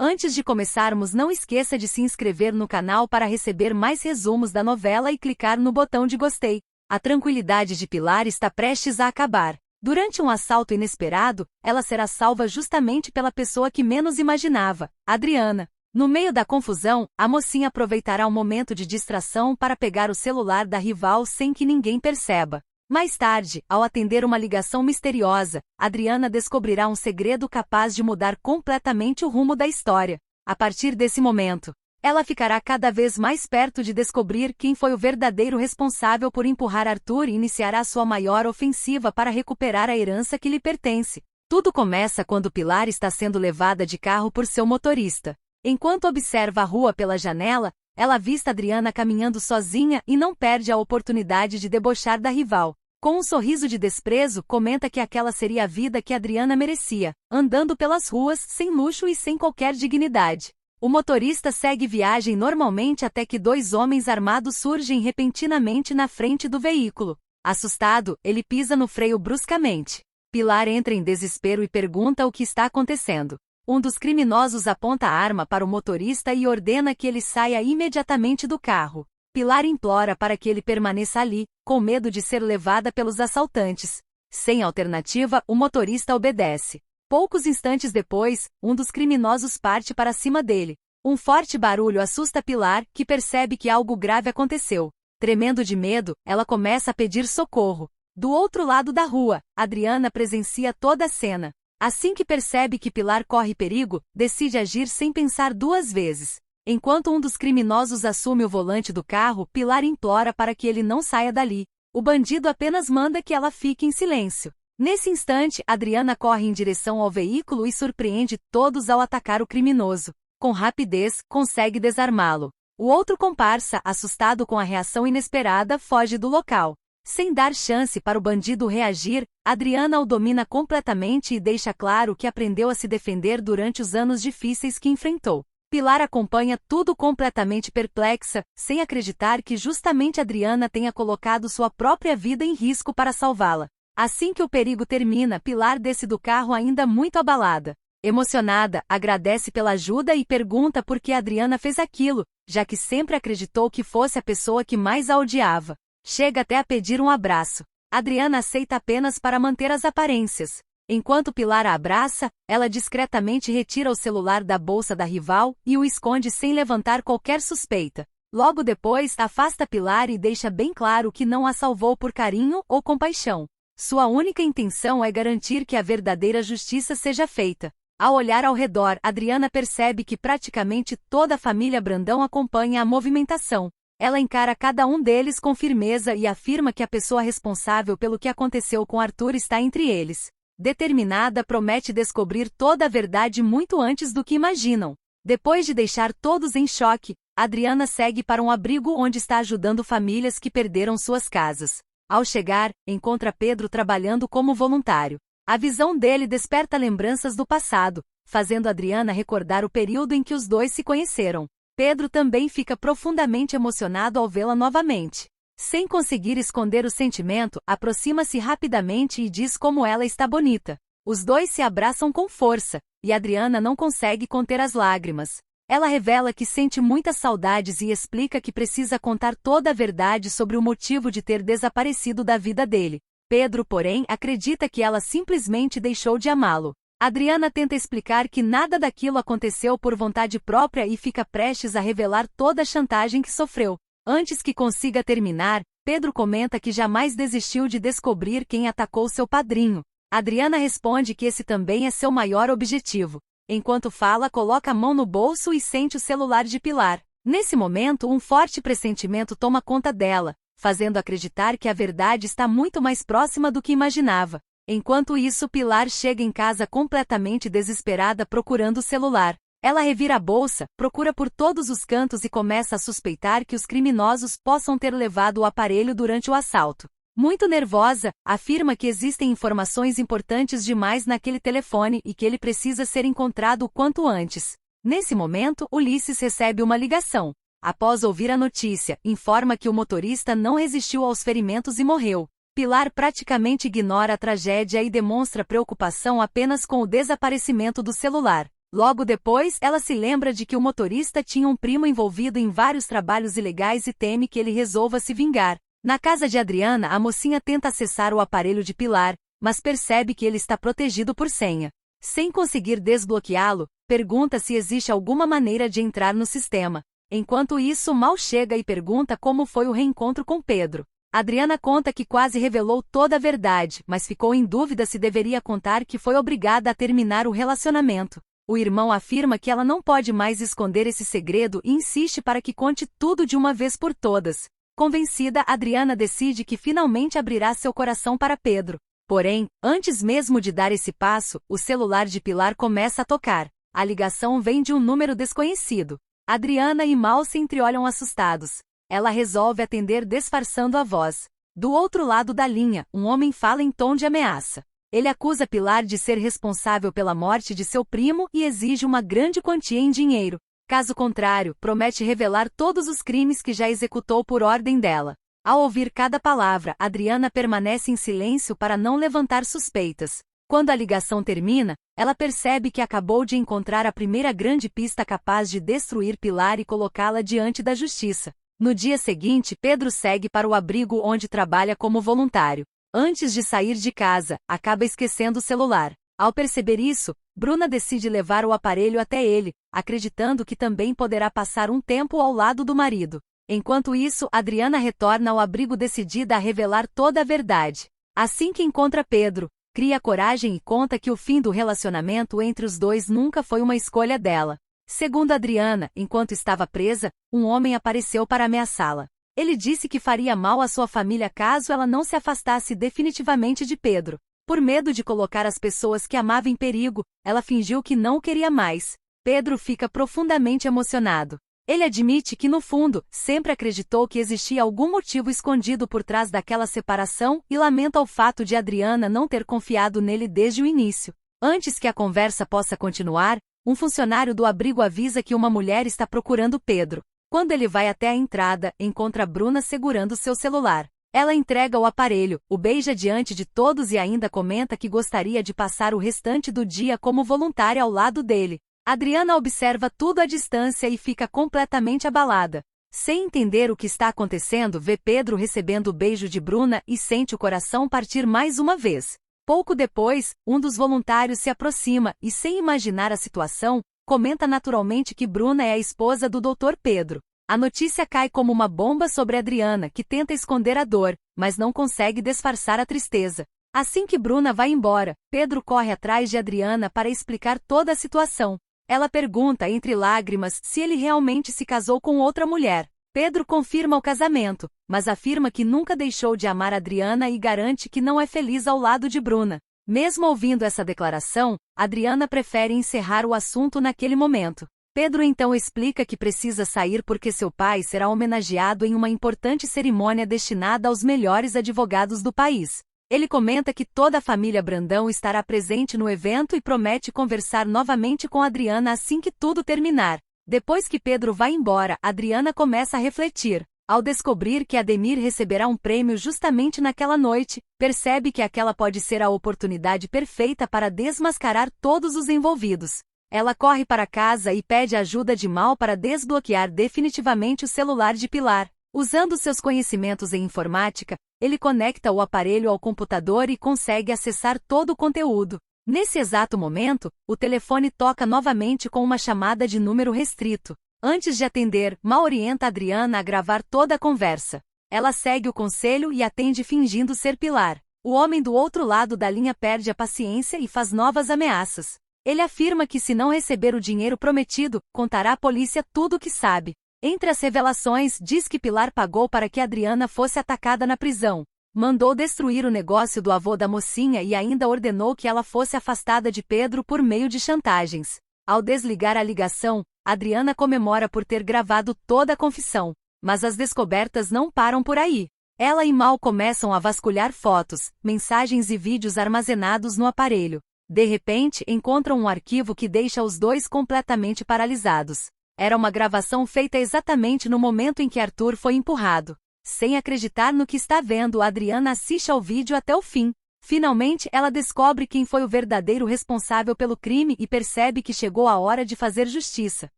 Antes de começarmos, não esqueça de se inscrever no canal para receber mais resumos da novela e clicar no botão de gostei. A tranquilidade de Pilar está prestes a acabar. Durante um assalto inesperado, ela será salva justamente pela pessoa que menos imaginava, Adriana. No meio da confusão, a mocinha aproveitará um momento de distração para pegar o celular da rival sem que ninguém perceba. Mais tarde, ao atender uma ligação misteriosa, Adriana descobrirá um segredo capaz de mudar completamente o rumo da história. A partir desse momento, ela ficará cada vez mais perto de descobrir quem foi o verdadeiro responsável por empurrar Arthur e iniciará sua maior ofensiva para recuperar a herança que lhe pertence. Tudo começa quando Pilar está sendo levada de carro por seu motorista. Enquanto observa a rua pela janela, ela avista Adriana caminhando sozinha e não perde a oportunidade de debochar da rival. Com um sorriso de desprezo, comenta que aquela seria a vida que Adriana merecia, andando pelas ruas sem luxo e sem qualquer dignidade. O motorista segue viagem normalmente até que dois homens armados surgem repentinamente na frente do veículo. Assustado, ele pisa no freio bruscamente. Pilar entra em desespero e pergunta o que está acontecendo. Um dos criminosos aponta a arma para o motorista e ordena que ele saia imediatamente do carro. Pilar implora para que ele permaneça ali, com medo de ser levada pelos assaltantes. Sem alternativa, o motorista obedece. Poucos instantes depois, um dos criminosos parte para cima dele. Um forte barulho assusta Pilar, que percebe que algo grave aconteceu. Tremendo de medo, ela começa a pedir socorro. Do outro lado da rua, Adriana presencia toda a cena. Assim que percebe que Pilar corre perigo, decide agir sem pensar duas vezes. Enquanto um dos criminosos assume o volante do carro, Pilar implora para que ele não saia dali. O bandido apenas manda que ela fique em silêncio. Nesse instante, Adriana corre em direção ao veículo e surpreende todos ao atacar o criminoso. Com rapidez, consegue desarmá-lo. O outro comparsa, assustado com a reação inesperada, foge do local. Sem dar chance para o bandido reagir, Adriana o domina completamente e deixa claro que aprendeu a se defender durante os anos difíceis que enfrentou. Pilar acompanha tudo completamente perplexa, sem acreditar que justamente Adriana tenha colocado sua própria vida em risco para salvá-la. Assim que o perigo termina, Pilar desce do carro ainda muito abalada. Emocionada, agradece pela ajuda e pergunta por que Adriana fez aquilo, já que sempre acreditou que fosse a pessoa que mais a odiava. Chega até a pedir um abraço. Adriana aceita apenas para manter as aparências. Enquanto Pilar a abraça, ela discretamente retira o celular da bolsa da rival e o esconde sem levantar qualquer suspeita. Logo depois, afasta Pilar e deixa bem claro que não a salvou por carinho ou compaixão. Sua única intenção é garantir que a verdadeira justiça seja feita. Ao olhar ao redor, Adriana percebe que praticamente toda a família Brandão acompanha a movimentação. Ela encara cada um deles com firmeza e afirma que a pessoa responsável pelo que aconteceu com Arthur está entre eles. Determinada, promete descobrir toda a verdade muito antes do que imaginam. Depois de deixar todos em choque, Adriana segue para um abrigo onde está ajudando famílias que perderam suas casas. Ao chegar, encontra Pedro trabalhando como voluntário. A visão dele desperta lembranças do passado, fazendo Adriana recordar o período em que os dois se conheceram. Pedro também fica profundamente emocionado ao vê-la novamente. Sem conseguir esconder o sentimento, aproxima-se rapidamente e diz como ela está bonita. Os dois se abraçam com força, e Adriana não consegue conter as lágrimas. Ela revela que sente muitas saudades e explica que precisa contar toda a verdade sobre o motivo de ter desaparecido da vida dele. Pedro, porém, acredita que ela simplesmente deixou de amá-lo. Adriana tenta explicar que nada daquilo aconteceu por vontade própria e fica prestes a revelar toda a chantagem que sofreu. Antes que consiga terminar, Pedro comenta que jamais desistiu de descobrir quem atacou seu padrinho. Adriana responde que esse também é seu maior objetivo. Enquanto fala, coloca a mão no bolso e sente o celular de Pilar. Nesse momento, um forte pressentimento toma conta dela, fazendo acreditar que a verdade está muito mais próxima do que imaginava. Enquanto isso, Pilar chega em casa completamente desesperada procurando o celular. Ela revira a bolsa, procura por todos os cantos e começa a suspeitar que os criminosos possam ter levado o aparelho durante o assalto. Muito nervosa, afirma que existem informações importantes demais naquele telefone e que ele precisa ser encontrado o quanto antes. Nesse momento, Ulisses recebe uma ligação. Após ouvir a notícia, informa que o motorista não resistiu aos ferimentos e morreu. Pilar praticamente ignora a tragédia e demonstra preocupação apenas com o desaparecimento do celular. Logo depois, ela se lembra de que o motorista tinha um primo envolvido em vários trabalhos ilegais e teme que ele resolva se vingar. Na casa de Adriana, a mocinha tenta acessar o aparelho de Pilar, mas percebe que ele está protegido por senha. Sem conseguir desbloqueá-lo, pergunta se existe alguma maneira de entrar no sistema. Enquanto isso, Mal chega e pergunta como foi o reencontro com Pedro. Adriana conta que quase revelou toda a verdade, mas ficou em dúvida se deveria contar que foi obrigada a terminar o relacionamento. O irmão afirma que ela não pode mais esconder esse segredo e insiste para que conte tudo de uma vez por todas. Convencida, Adriana decide que finalmente abrirá seu coração para Pedro. Porém, antes mesmo de dar esse passo, o celular de Pilar começa a tocar. A ligação vem de um número desconhecido. Adriana e Mal se entreolham assustados. Ela resolve atender disfarçando a voz. Do outro lado da linha, um homem fala em tom de ameaça. Ele acusa Pilar de ser responsável pela morte de seu primo e exige uma grande quantia em dinheiro. Caso contrário, promete revelar todos os crimes que já executou por ordem dela. Ao ouvir cada palavra, Adriana permanece em silêncio para não levantar suspeitas. Quando a ligação termina, ela percebe que acabou de encontrar a primeira grande pista capaz de destruir Pilar e colocá-la diante da justiça. No dia seguinte, Pedro segue para o abrigo onde trabalha como voluntário. Antes de sair de casa, acaba esquecendo o celular. Ao perceber isso, Bruna decide levar o aparelho até ele, acreditando que também poderá passar um tempo ao lado do marido. Enquanto isso, Adriana retorna ao abrigo decidida a revelar toda a verdade. Assim que encontra Pedro, cria coragem e conta que o fim do relacionamento entre os dois nunca foi uma escolha dela. Segundo Adriana, enquanto estava presa, um homem apareceu para ameaçá-la. Ele disse que faria mal à sua família caso ela não se afastasse definitivamente de Pedro. Por medo de colocar as pessoas que amava em perigo, ela fingiu que não o queria mais. Pedro fica profundamente emocionado. Ele admite que, no fundo, sempre acreditou que existia algum motivo escondido por trás daquela separação e lamenta o fato de Adriana não ter confiado nele desde o início. Antes que a conversa possa continuar, um funcionário do abrigo avisa que uma mulher está procurando Pedro. Quando ele vai até a entrada, encontra Bruna segurando seu celular. Ela entrega o aparelho, o beija diante de todos e ainda comenta que gostaria de passar o restante do dia como voluntária ao lado dele. Adriana observa tudo à distância e fica completamente abalada. Sem entender o que está acontecendo, vê Pedro recebendo o beijo de Bruna e sente o coração partir mais uma vez. Pouco depois, um dos voluntários se aproxima e, sem imaginar a situação, comenta naturalmente que Bruna é a esposa do Dr. Pedro. A notícia cai como uma bomba sobre Adriana, que tenta esconder a dor, mas não consegue disfarçar a tristeza. Assim que Bruna vai embora, Pedro corre atrás de Adriana para explicar toda a situação. Ela pergunta entre lágrimas se ele realmente se casou com outra mulher. Pedro confirma o casamento, mas afirma que nunca deixou de amar Adriana e garante que não é feliz ao lado de Bruna. Mesmo ouvindo essa declaração, Adriana prefere encerrar o assunto naquele momento. Pedro então explica que precisa sair porque seu pai será homenageado em uma importante cerimônia destinada aos melhores advogados do país. Ele comenta que toda a família Brandão estará presente no evento e promete conversar novamente com Adriana assim que tudo terminar. Depois que Pedro vai embora, Adriana começa a refletir. Ao descobrir que Ademir receberá um prêmio justamente naquela noite, percebe que aquela pode ser a oportunidade perfeita para desmascarar todos os envolvidos. Ela corre para casa e pede ajuda de Mal para desbloquear definitivamente o celular de Pilar. Usando seus conhecimentos em informática, ele conecta o aparelho ao computador e consegue acessar todo o conteúdo. Nesse exato momento, o telefone toca novamente com uma chamada de número restrito. Antes de atender, Mal orienta Adriana a gravar toda a conversa. Ela segue o conselho e atende fingindo ser Pilar. O homem do outro lado da linha perde a paciência e faz novas ameaças. Ele afirma que se não receber o dinheiro prometido, contará à polícia tudo o que sabe. Entre as revelações, diz que Pilar pagou para que Adriana fosse atacada na prisão. Mandou destruir o negócio do avô da mocinha e ainda ordenou que ela fosse afastada de Pedro por meio de chantagens. Ao desligar a ligação, Adriana comemora por ter gravado toda a confissão. Mas as descobertas não param por aí. Ela e Mal começam a vasculhar fotos, mensagens e vídeos armazenados no aparelho. De repente, encontram um arquivo que deixa os dois completamente paralisados. Era uma gravação feita exatamente no momento em que Arthur foi empurrado. Sem acreditar no que está vendo, Adriana assiste ao vídeo até o fim. Finalmente, ela descobre quem foi o verdadeiro responsável pelo crime e percebe que chegou a hora de fazer justiça.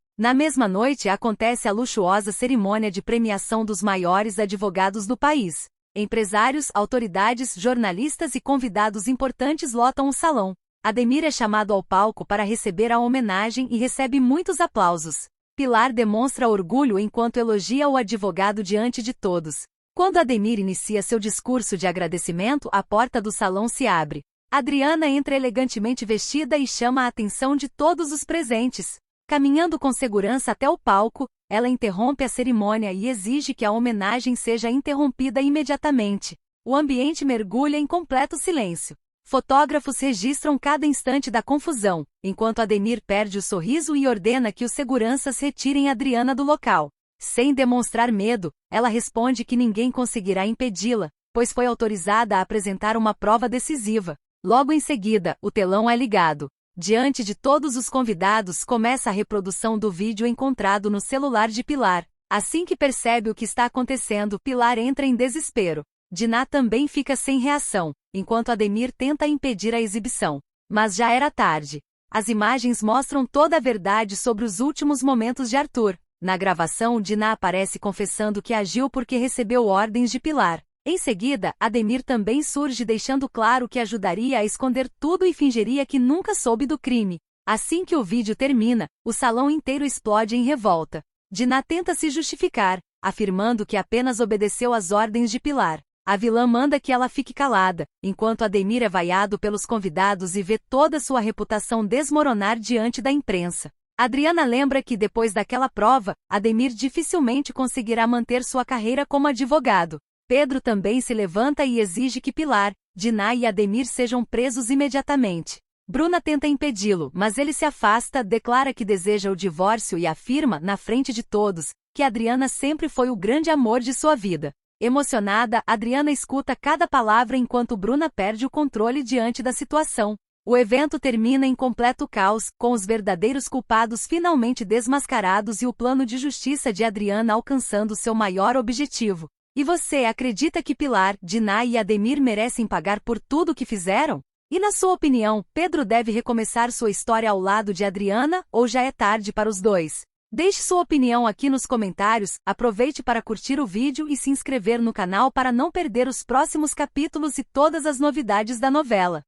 Na mesma noite, acontece a luxuosa cerimônia de premiação dos maiores advogados do país. Empresários, autoridades, jornalistas e convidados importantes lotam o salão. Ademir é chamado ao palco para receber a homenagem e recebe muitos aplausos. Pilar demonstra orgulho enquanto elogia o advogado diante de todos. Quando Ademir inicia seu discurso de agradecimento, a porta do salão se abre. Adriana entra elegantemente vestida e chama a atenção de todos os presentes. Caminhando com segurança até o palco, ela interrompe a cerimônia e exige que a homenagem seja interrompida imediatamente. O ambiente mergulha em completo silêncio. Fotógrafos registram cada instante da confusão, enquanto Ademir perde o sorriso e ordena que os seguranças retirem Adriana do local. Sem demonstrar medo, ela responde que ninguém conseguirá impedi-la, pois foi autorizada a apresentar uma prova decisiva. Logo em seguida, o telão é ligado. Diante de todos os convidados, começa a reprodução do vídeo encontrado no celular de Pilar. Assim que percebe o que está acontecendo, Pilar entra em desespero. Diná também fica sem reação, enquanto Ademir tenta impedir a exibição. Mas já era tarde. As imagens mostram toda a verdade sobre os últimos momentos de Arthur. Na gravação, Diná aparece confessando que agiu porque recebeu ordens de Pilar. Em seguida, Ademir também surge deixando claro que ajudaria a esconder tudo e fingiria que nunca soube do crime. Assim que o vídeo termina, o salão inteiro explode em revolta. Diná tenta se justificar, afirmando que apenas obedeceu às ordens de Pilar. A vilã manda que ela fique calada, enquanto Ademir é vaiado pelos convidados e vê toda sua reputação desmoronar diante da imprensa. Adriana lembra que depois daquela prova, Ademir dificilmente conseguirá manter sua carreira como advogado. Pedro também se levanta e exige que Pilar, Diná e Ademir sejam presos imediatamente. Bruna tenta impedi-lo, mas ele se afasta, declara que deseja o divórcio e afirma, na frente de todos, que Adriana sempre foi o grande amor de sua vida. Emocionada, Adriana escuta cada palavra enquanto Bruna perde o controle diante da situação. O evento termina em completo caos, com os verdadeiros culpados finalmente desmascarados e o plano de justiça de Adriana alcançando seu maior objetivo. E você acredita que Pilar, Diná e Ademir merecem pagar por tudo o que fizeram? E na sua opinião, Pedro deve recomeçar sua história ao lado de Adriana, ou já é tarde para os dois? Deixe sua opinião aqui nos comentários, aproveite para curtir o vídeo e se inscrever no canal para não perder os próximos capítulos e todas as novidades da novela.